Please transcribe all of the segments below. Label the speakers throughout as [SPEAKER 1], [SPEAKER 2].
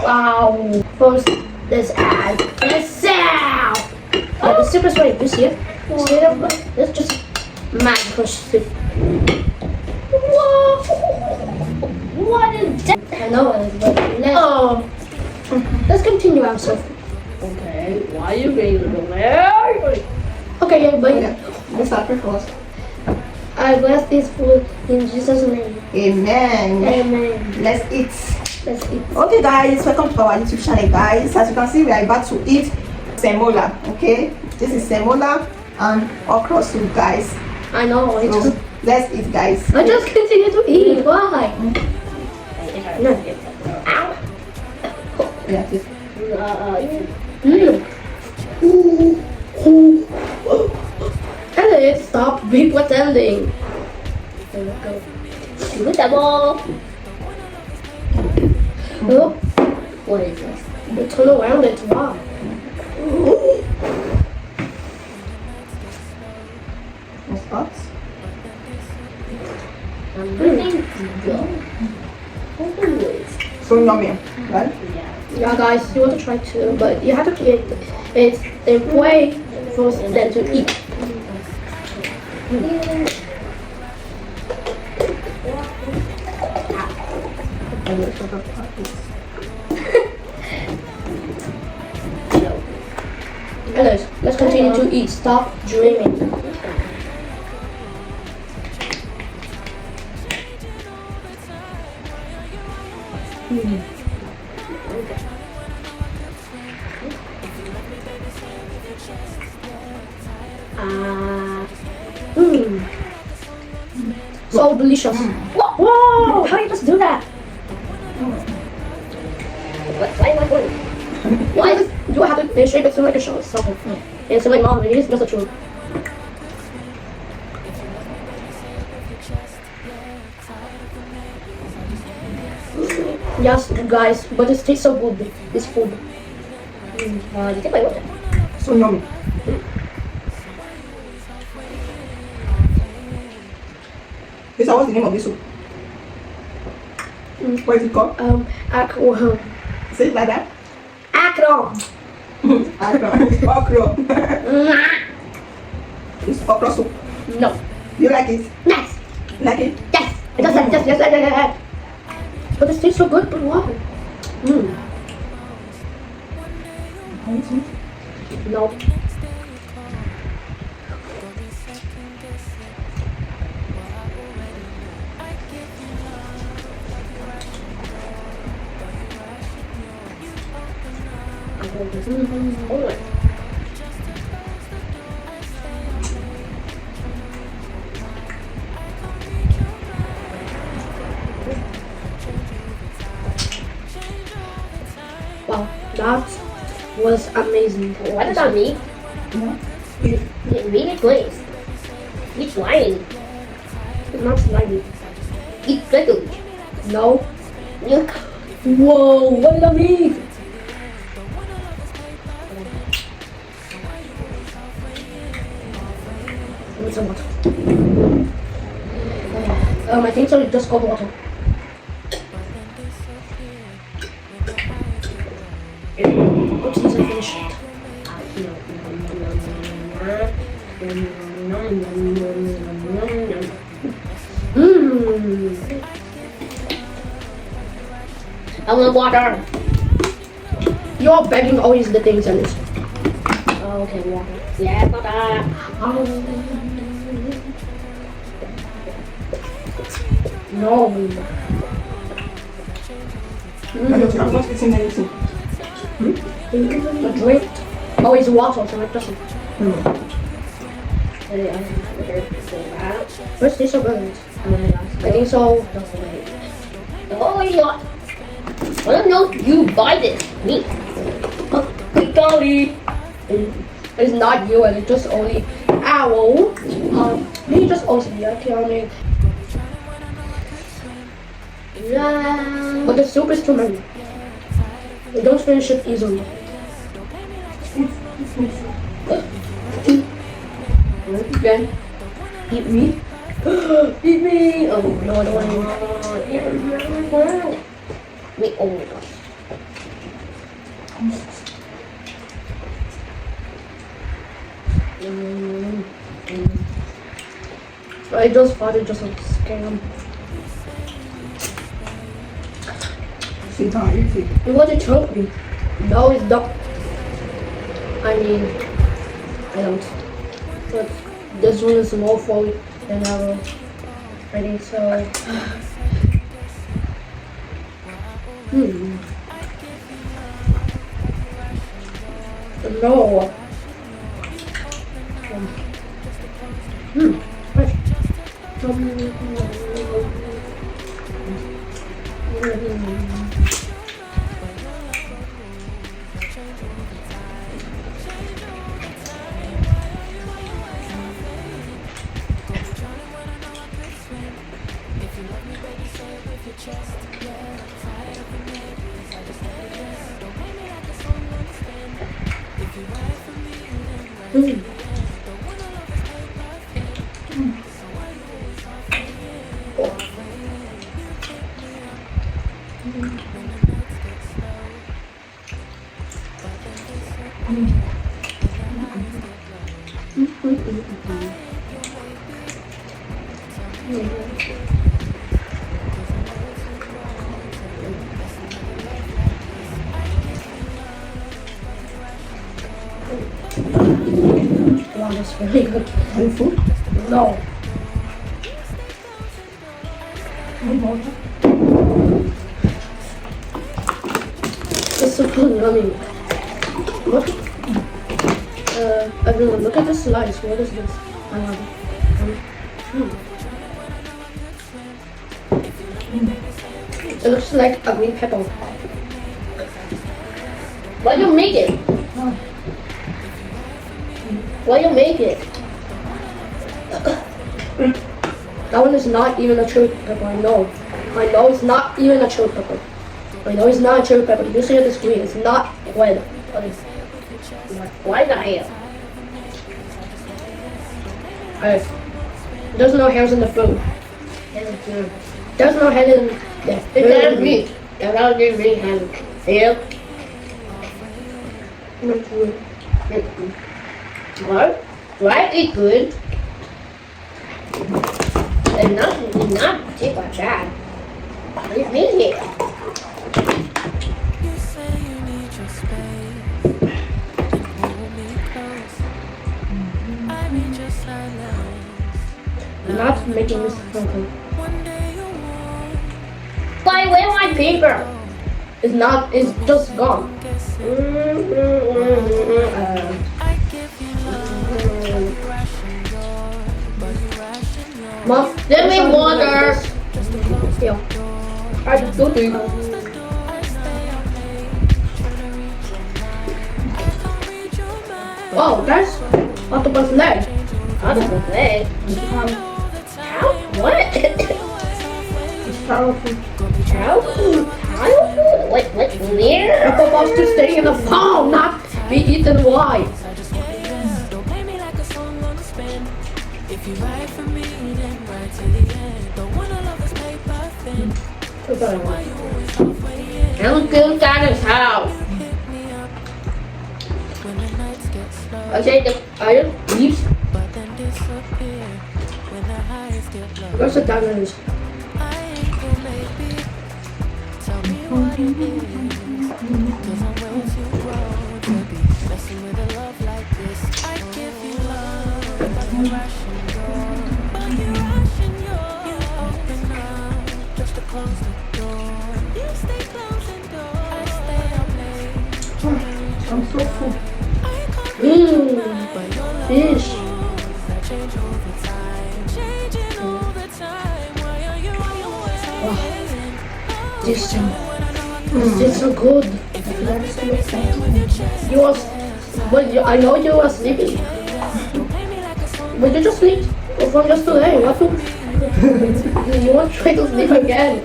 [SPEAKER 1] Wow. First, let's add the sound. Yeah, the soup is ready. You see it? See it, everybody? Let's just push soup. Whoa! What is that? I know it is, but let's continue our soup.
[SPEAKER 2] Okay, why are you reading the way?
[SPEAKER 1] Okay, everybody.
[SPEAKER 3] Let's start first.
[SPEAKER 1] I bless this food in Jesus' name.
[SPEAKER 3] Amen.
[SPEAKER 1] Amen.
[SPEAKER 3] Let's eat.
[SPEAKER 1] Let's eat.
[SPEAKER 3] Okay guys, welcome to our YouTube channel guys. As you can see, we are about to eat semola. Okay, this is semola and okra soup guys.
[SPEAKER 1] I know.
[SPEAKER 3] So let's eat guys.
[SPEAKER 1] I just continue to eat. Why? No. Ow.
[SPEAKER 3] Yeah, this.
[SPEAKER 1] Elliot, stop be pretending. There we go. Good double. Oh,
[SPEAKER 2] What is this?
[SPEAKER 1] you turn around, it's wrong.
[SPEAKER 3] What's hot? So yummy, right?
[SPEAKER 1] Yeah, guys, you want to try too, but you have to eat it in way first than to eat. Anyways, let's continue to eat. Stop dreaming. So delicious. Whoa! How do you just do that? Why am I going? Why is you have to shape it to like a show something? And it's like mom, it is just the truth. Yes, guys, but it tastes so good. This food. You take my water.
[SPEAKER 3] So yummy. This what's the name of this soup? What is it called?
[SPEAKER 1] Akron.
[SPEAKER 3] Say it like that.
[SPEAKER 1] Akron.
[SPEAKER 3] Okra. It's okra soup.
[SPEAKER 1] No.
[SPEAKER 3] You like it?
[SPEAKER 1] Yes.
[SPEAKER 3] Like it?
[SPEAKER 1] Yes. It does that. Yes. But it tastes so good. But why? No. Wow, that was amazing.
[SPEAKER 2] What about me?
[SPEAKER 3] Yeah.
[SPEAKER 2] Really, please. Eat slimy.
[SPEAKER 1] It's not slimy.
[SPEAKER 2] Eat prickly.
[SPEAKER 1] No.
[SPEAKER 2] Yuck.
[SPEAKER 1] Whoa, what did I mean? Need some water. I think so. Just cold water. Go to this and finish it.
[SPEAKER 2] I want water.
[SPEAKER 1] You're begging always the things and it's.
[SPEAKER 2] Oh, okay, water. Yeah, water.
[SPEAKER 1] No.
[SPEAKER 3] I'm not eating anything.
[SPEAKER 1] A drink. Always water, so it doesn't. First, this so good. I think so.
[SPEAKER 2] Oh, yeah. I don't know if you buy this. Me.
[SPEAKER 1] Golly. It's not you, and it's just only owl. Me just also be okay on it. But the soup is too many. You don't finish it easily. Again. Eat me. Eat me. Oh no, I don't want to eat.
[SPEAKER 2] Wait, oh my gosh.
[SPEAKER 1] I just thought it just a scam.
[SPEAKER 3] Sit down, eat it.
[SPEAKER 1] You want to choke me? No, it's not. I mean, I don't. But this one is more for than our. I think so. No. Fresh. Wow, that's really good.
[SPEAKER 3] Fufu?
[SPEAKER 1] No. It's so yummy. Look. Everyone, look at the slice. What is this? I love it. It looks like a green pepper.
[SPEAKER 2] Why you make it? Why you make it?
[SPEAKER 1] That one is not even a chili pepper. I know it's not even a chili pepper. I know it's not a chili pepper. You see on the screen, it's not red. But it's
[SPEAKER 2] Why the hell?
[SPEAKER 1] there's no hairs in the food. There's no hair in the
[SPEAKER 2] It doesn't meat. That's how they make ham. Yep. What? Right is good. And not cheap or bad. It's meat here.
[SPEAKER 1] Not making this something.
[SPEAKER 2] Why, where's my paper?
[SPEAKER 1] It's not. It's just gone. Mom,
[SPEAKER 2] Give me water.
[SPEAKER 1] Yeah. I do drink. Oh, that's octopus leg.
[SPEAKER 2] Octopus leg. How? What?
[SPEAKER 1] It's powerful.
[SPEAKER 2] How? What? Where?
[SPEAKER 1] It's supposed to stay in the palm, not be eaten wide.
[SPEAKER 2] I'm good at his house. I take the iron leaves.
[SPEAKER 1] Where's the diamonds?
[SPEAKER 3] I'm so full.
[SPEAKER 1] Fish. Wow. This is so good. You was, I know you were sleeping. But you just sleep from just today. What to? You want to try to sleep again?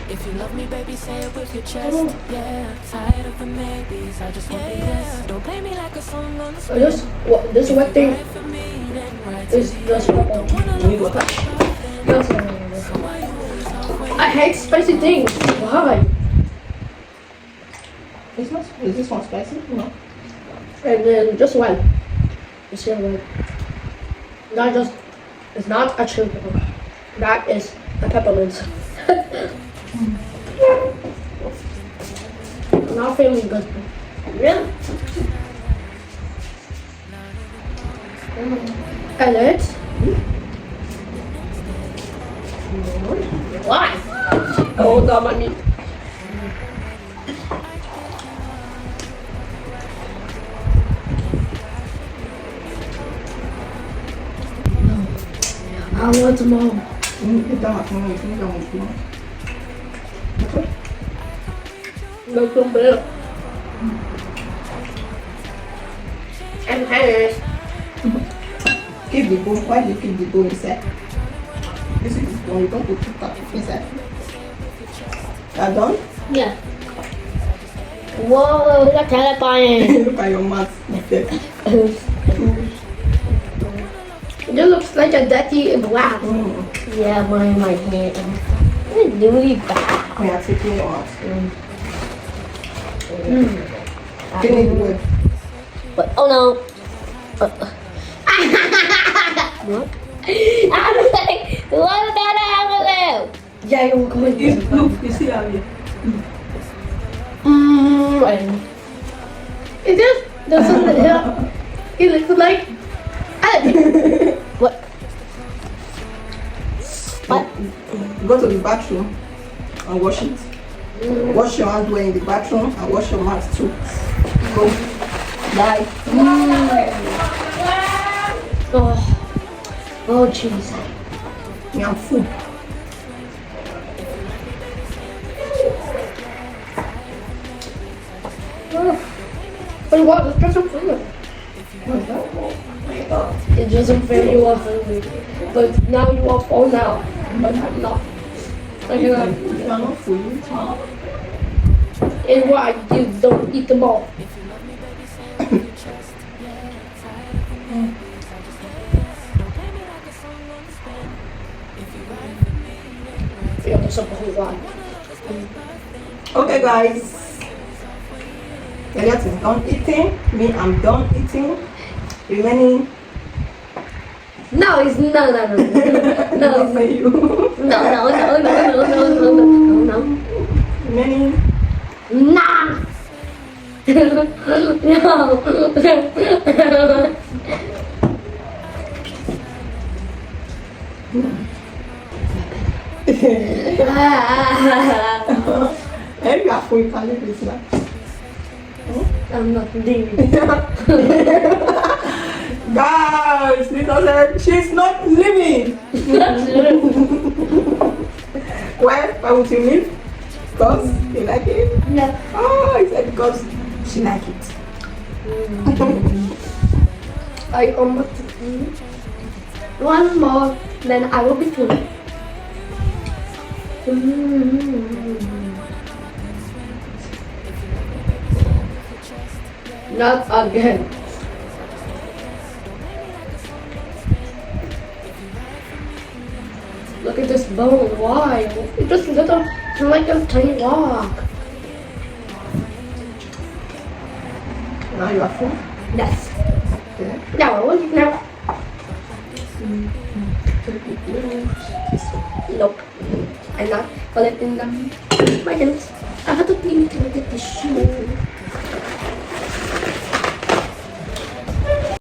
[SPEAKER 4] If you love me, baby, say it with your chest. Yeah, tired of the maybes. I just want the yes. Don't play me like a song on the
[SPEAKER 1] This wet thing. It's just pepper.
[SPEAKER 3] You need water.
[SPEAKER 1] Just, I hate spicy things. Why?
[SPEAKER 3] It's not. Is this one spicy? No.
[SPEAKER 1] And then just one. You see one. Not just. It's not a chili pepper. That is a peppermint. Not feeling good.
[SPEAKER 2] Really?
[SPEAKER 1] And it.
[SPEAKER 2] Why?
[SPEAKER 1] Oh, that might be. I want some more.
[SPEAKER 3] Get down at home. You can go with you. Okay.
[SPEAKER 1] That's so better. And hangers.
[SPEAKER 3] Keep the bone. Why do you keep the bone inside? This is the bone. You don't put that inside. Are done?
[SPEAKER 2] Yeah. Whoa, that's terrifying.
[SPEAKER 3] Look at your mouth.
[SPEAKER 1] It just looks like a dirty black.
[SPEAKER 2] Yeah, my hand. It's really bad.
[SPEAKER 3] We are taking it out.
[SPEAKER 1] Mm.
[SPEAKER 3] Finish the word.
[SPEAKER 2] But oh no. What? I'm like, what did that happen?
[SPEAKER 1] Yeah, you're going to.
[SPEAKER 3] Look, you see how you.
[SPEAKER 1] And it just doesn't. It looks like.
[SPEAKER 2] What? What?
[SPEAKER 3] Go to the bathroom and wash it. Wash your hands when in the bathroom and wash your mouth too. Go. Bye.
[SPEAKER 1] Oh, oh, jeez.
[SPEAKER 3] I'm full.
[SPEAKER 1] But what? It's just food. It doesn't feel you are hungry. But now you are full now. But I'm not. I cannot.
[SPEAKER 3] You are not full.
[SPEAKER 1] And why you don't eat them all? Feel yourself a whole lot.
[SPEAKER 3] Okay, guys. Elliot is done eating. Me, I'm done eating. Remaining.
[SPEAKER 1] No, it's no.
[SPEAKER 3] Not for you.
[SPEAKER 1] No.
[SPEAKER 3] Remaining.
[SPEAKER 1] Nah.
[SPEAKER 3] Maybe I full. You can leave this now.
[SPEAKER 1] I'm not doing
[SPEAKER 3] Guys, Nita said she's not leaving. Why would you leave? Because you like it?
[SPEAKER 1] Yeah.
[SPEAKER 3] Oh, I said because she like it.
[SPEAKER 1] I almost one more, then I will be full. Not again. Look at this bone. Why? It's just little, like a tiny rock.
[SPEAKER 3] Now you are full.
[SPEAKER 1] Yes.
[SPEAKER 3] Okay.
[SPEAKER 1] No. Nope. I'm not collecting them. My hands. I have to clean it with the tissue.